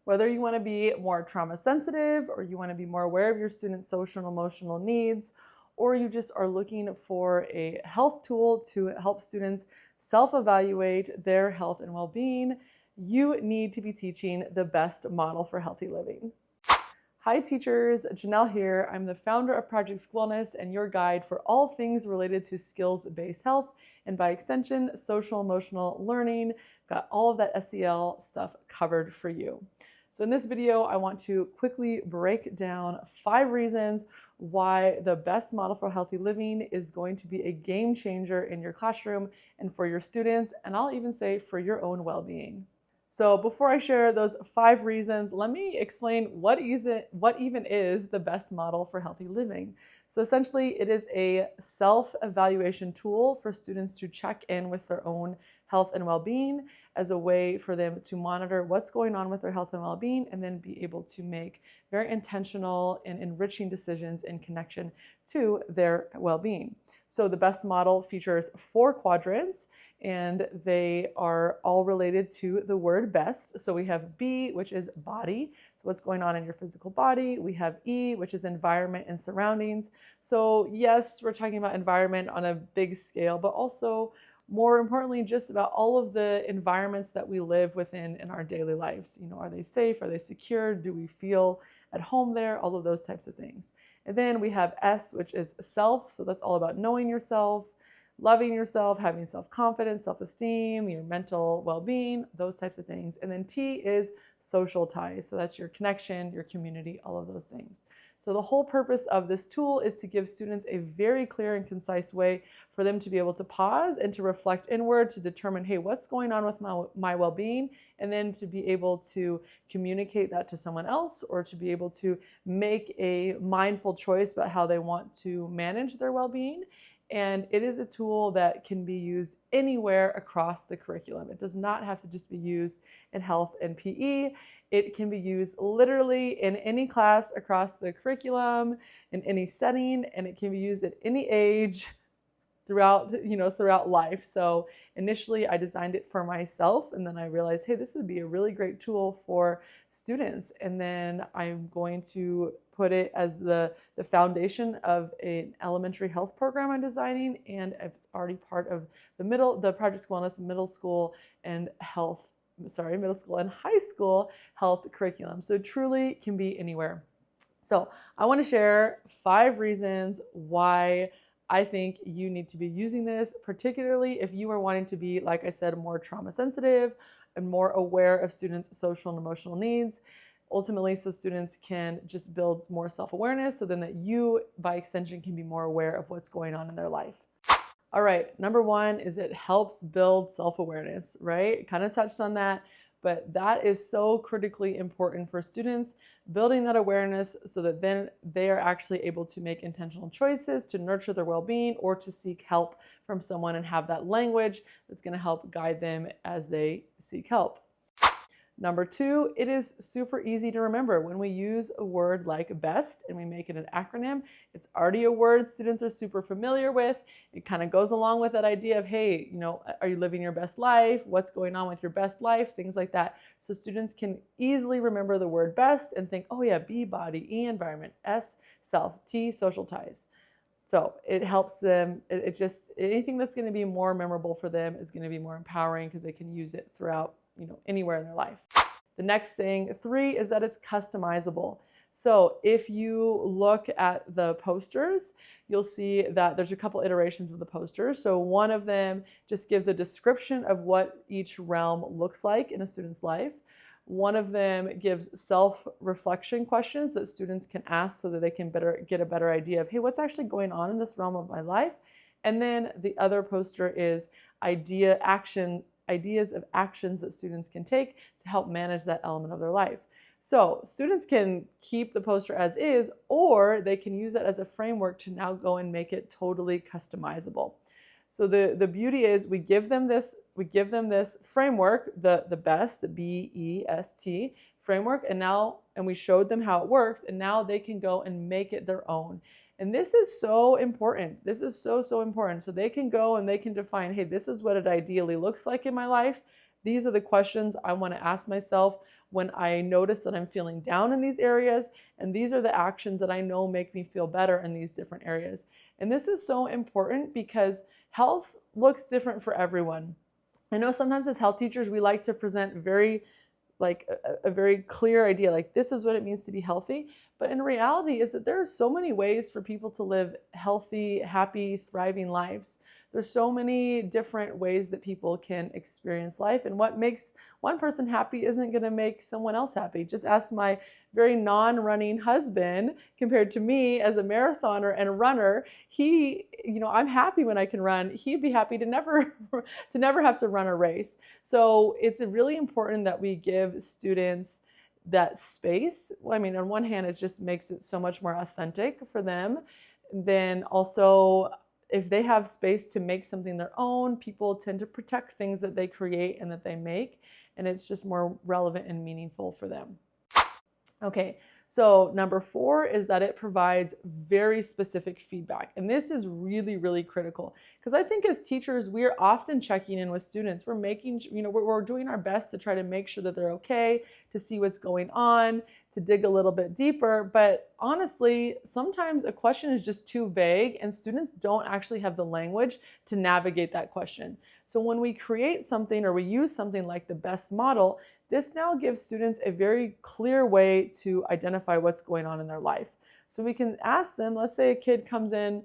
Whether you want to be more trauma sensitive or you want to be more aware of your students' social and emotional needs, or you just are looking for a health tool to help students self-evaluate their health and well-being, you need to be teaching the best model for healthy living. Hi teachers, Janelle here. I'm the founder of Project Wellness and your guide for all things related to skills-based health and by extension, social emotional learning. Got all of that SEL stuff covered for you. So in this video, I want to quickly break down 5 reasons why the best model for healthy living is going to be a game changer in your classroom and for your students, and I'll even say for your own well-being. So before I share those 5 reasons, let me explain what even is the best model for healthy living. So essentially, it is a self-evaluation tool for students to check in with their own health and well-being as a way for them to monitor what's going on with their health and well-being and then be able to make very intentional and enriching decisions in connection to their well-being. So the BEST model features 4 quadrants, and they are all related to the word best. So we have B, which is body, so what's going on in your physical body. We have E, which is environment and surroundings. So yes, we're talking about environment on a big scale, but also more importantly, just about all of the environments that we live within in our daily lives. You know, are they safe? Are they secure? Do we feel at home there? All of those types of things. And then we have S, which is self. So that's all about knowing yourself, loving yourself, having self-confidence, self-esteem, your mental well-being, those types of things. And then T is social ties. So that's your connection, your community, all of those things. So the whole purpose of this tool is to give students a very clear and concise way for them to be able to pause and to reflect inward to determine, hey, what's going on with my well-being? And then to be able to communicate that to someone else or to be able to make a mindful choice about how they want to manage their well-being. And it is a tool that can be used anywhere across the curriculum. It does not have to just be used in health and PE. It can be used literally in any class across the curriculum, in any setting, and it can be used at any age throughout life. So initially I designed it for myself, and then I realized, hey, this would be a really great tool for students. And then I'm going to put it as the foundation of an elementary health program I'm designing, and it's already part of the Project Wellness middle school and high school health curriculum. So it truly can be anywhere. So I want to share 5 reasons why I think you need to be using this, particularly if you are wanting to be, like I said, more trauma sensitive and more aware of students' social and emotional needs. Ultimately, so students can just build more self-awareness so then that you, by extension, can be more aware of what's going on in their life. All right, number 1 is it helps build self-awareness, right? Kind of touched on that, but that is so critically important for students, building that awareness so that then they are actually able to make intentional choices to nurture their well-being or to seek help from someone and have that language that's going to help guide them as they seek help. Number 2, it is super easy to remember. When we use a word like BEST and we make it an acronym, it's already a word students are super familiar with. It kind of goes along with that idea of, hey, are you living your best life? What's going on with your best life? Things like that. So students can easily remember the word BEST and think, oh yeah, B, body, E, environment, S, self, T, social ties. So it helps them, anything that's going to be more memorable for them is going to be more empowering because they can use it throughout anywhere in their life. The next thing, 3, is that it's customizable. So if you look at the posters, you'll see that there's a couple iterations of the posters. So one of them just gives a description of what each realm looks like in a student's life. One of them gives self-reflection questions that students can ask so that they can get a better idea of, hey, what's actually going on in this realm of my life? And then the other poster is ideas of actions that students can take to help manage that element of their life. So students can keep the poster as is, or they can use that as a framework to now go and make it totally customizable. So the beauty is we give them this framework, the BEST, the B.E.S.T framework, and we showed them how it works, and now they can go and make it their own. And this is so important. This is so important. So they can go and they can define, hey, this is what it ideally looks like in my life. These are the questions I want to ask myself when I notice that I'm feeling down in these areas, and these are the actions that I know make me feel better in these different areas. And this is so important because health looks different for everyone. I know sometimes as health teachers, we like to present very like a very clear idea, like this is what it means to be healthy. But in reality is that there are so many ways for people to live healthy, happy, thriving lives. There's so many different ways that people can experience life, and what makes one person happy isn't going to make someone else happy. Just ask my very non-running husband compared to me as a marathoner and a runner. I'm happy when I can run. He'd be happy to never have to run a race. So it's really important that we give students that space. I mean, on one hand, it just makes it so much more authentic for them. Then also, if they have space to make something their own, people tend to protect things that they create and that they make, and it's just more relevant and meaningful for them. Okay, so number 4 is that it provides very specific feedback. And this is really, really critical because I think as teachers, we're often checking in with students. We're making, we're doing our best to try to make sure that they're okay, to see what's going on, to dig a little bit deeper. But honestly, sometimes a question is just too vague and students don't actually have the language to navigate that question. So when we create something or we use something like the B.E.S.T model, this now gives students a very clear way to identify what's going on in their life. So we can ask them, let's say a kid comes in,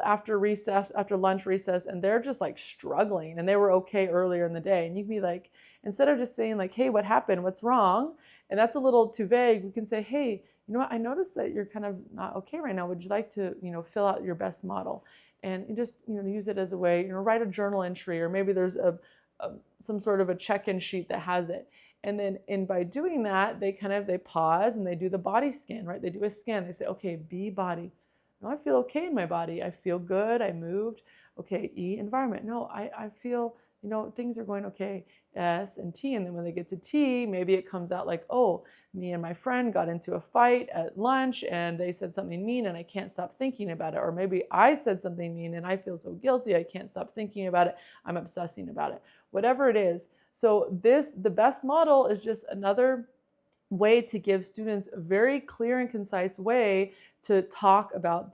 after recess, after lunch recess, and they're just like struggling and they were okay earlier in the day. And you can be like, instead of just saying like, hey, what happened? What's wrong? And that's a little too vague. We can say, hey, you know what? I noticed that you're kind of not okay right now. Would you like to, fill out your B.E.S.T model? And just, use it as a way, write a journal entry, or maybe there's some sort of a check-in sheet that has it. And then by doing that, they pause and they do the body scan, right? They do a scan. They say, okay, B, body. No, I feel okay in my body. I feel good. I moved. Okay, E, environment. No, I feel, things are going okay. S and T. And then when they get to T, maybe it comes out like, oh, me and my friend got into a fight at lunch and they said something mean and I can't stop thinking about it. Or maybe I said something mean and I feel so guilty. I can't stop thinking about it. I'm obsessing about it. Whatever it is. So the B.E.S.T model is just another way to give students a very clear and concise way to talk about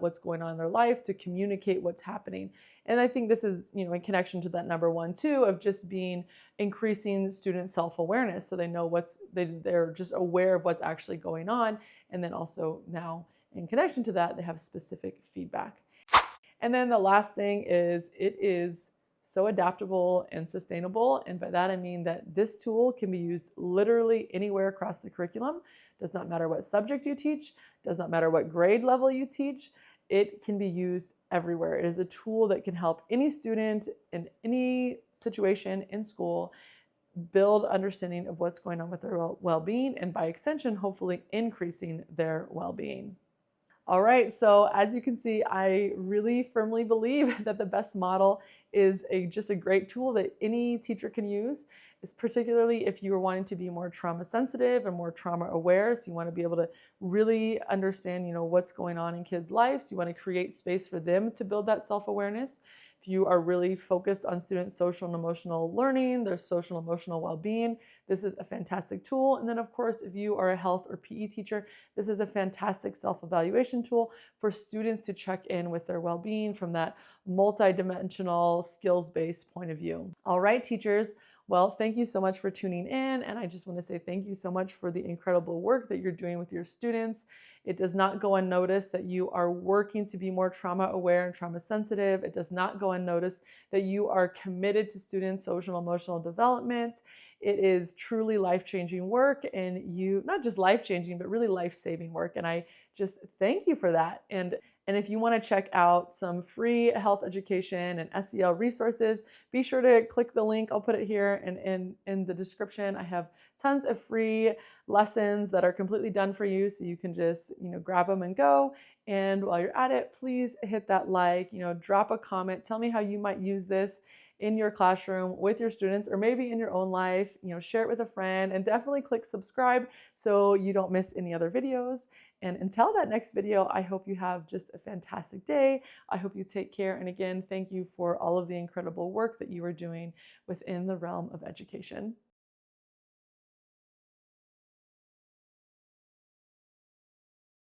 what's going on in their life, to communicate what's happening. And I think this is, in connection to that number 1 too, of just increasing student self-awareness, so they know they're just aware of what's actually going on. And then also now in connection to that, they have specific feedback. And then the last thing is it is so adaptable and sustainable. And by that, I mean that this tool can be used literally anywhere across the curriculum. Does not matter what subject you teach, does not matter what grade level you teach. It can be used everywhere. It is a tool that can help any student in any situation in school build understanding of what's going on with their well-being, and by extension, hopefully increasing their well-being. All right, so as you can see, I really firmly believe that the B.E.S.T model is just a great tool that any teacher can use. It's particularly if you are wanting to be more trauma sensitive and more trauma aware, so you want to be able to really understand, what's going on in kids' lives. You want to create space for them to build that self-awareness. If you are really focused on students' social and emotional learning, their social and emotional well-being, this is a fantastic tool. And then of course, if you are a health or PE teacher, this is a fantastic self-evaluation tool for students to check in with their well-being from that multidimensional skills-based point of view. All right, teachers. Well, thank you so much for tuning in. And I just want to say thank you so much for the incredible work that you're doing with your students. It does not go unnoticed that you are working to be more trauma aware and trauma sensitive. It does not go unnoticed that you are committed to students' social and emotional development. It is truly life-changing work, and not just life-changing, but really life-saving work. And I just thank you for that. And if you want to check out some free health education and SEL resources, be sure to click the link. I'll put it here in the description. I have tons of free lessons that are completely done for you, so you can just grab them and go. And while you're at it, please hit that like, drop a comment. Tell me how you might use this in your classroom with your students, or maybe in your own life. Share it with a friend, and definitely click subscribe so you don't miss any other videos. And until that next video, I hope you have just a fantastic day. I hope you take care. And again, thank you for all of the incredible work that you are doing within the realm of education.